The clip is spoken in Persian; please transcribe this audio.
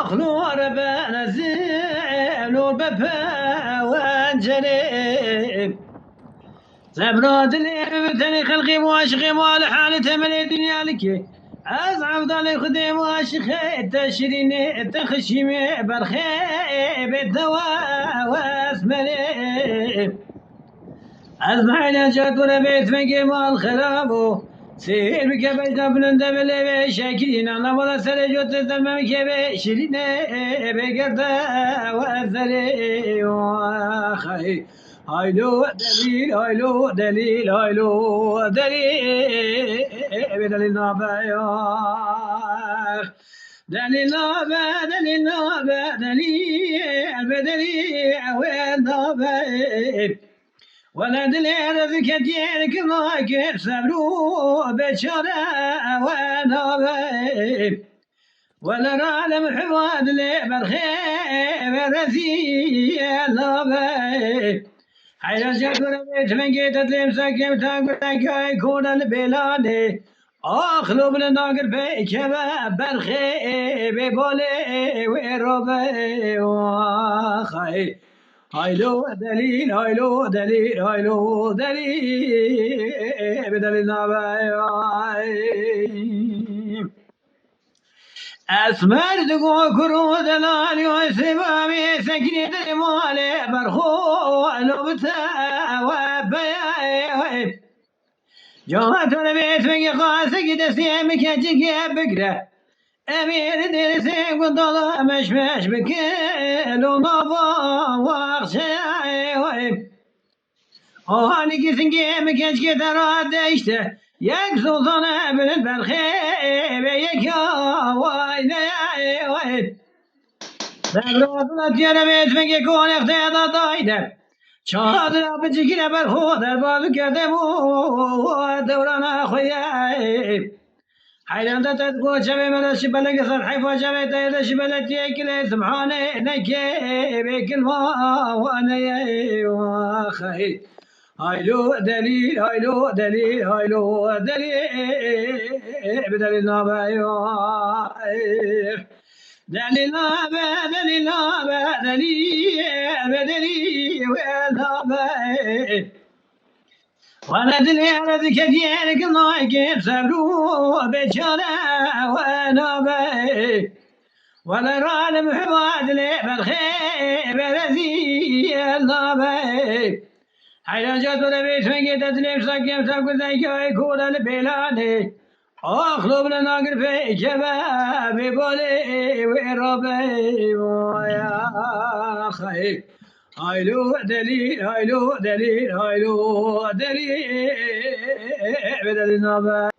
أخلو ربنا زعلوا بفا وانجليب زبرات اللي خلقي واشغي مال حالته من الدنيا لك أصعب ضل خدم واشخي تشرين تخشمي برخي بالدواء واسمري أصبحنا جاتنا بيت مقي مال خرابو سير بك بيت بلند بلي شاكرين الله ولا سرجوت تزمم كبي شيرين بقردا وزري واخي هايلو دليل هايلو دليل هايلو دليل بدليل نابياخ دليل نابا دليل نابا دليل بدليل وين نابا ولد الارض كتيرك ما كسبرو بشرى وانا بيب ولا العالم حواد لي برخيب رزي لا بيب حيا جاكر بيت من جيت تلم سكيم تاكل يكون البلاد اخلو بالناقر بيك برخيب بولي ويروبي واخي هايلو دليل هايلو دليل هايلو دليل بدليل نبايم أسمر دقو كرو دلالي وسبامي سكني دمالي برخو لبتا وبيايم جوات البيت من قاسك دسيمك يجيك بقره أمير درسي وضل مشمش بكل ونبا وخشاي وهاني كسنجي مكش كترات دشته يك سلطان ابن البرخيب يك وايد وايد ببرات يا بيت مكي كون اختيار ضايده شاطر بتجينا بالخوض الباب كدمو دوران اخوياي حيلا تتقو شبي من الشبلة قصر حيفا شبي تيدا شبلة تيكلي سبحاني نكي بك الماء وانا واخي هايلو دليل هايلو دليل هايلو دليل بدليل نابايو دليل نابا دليل نابا دليل بدليل نابا ولد الارض كثيرك الله كيف صبروا بشرى وانا بي ولا العالم حواد لي بالخير برزي الله بي حيلا جات ولا بيت من قيت تليف سكيم سكو ذيك يكون البلاد اخلو بالناقر في شباب بولي ويربي ويا اخي هايلو دليل هايلو دليل هايلو دليل بدل النبات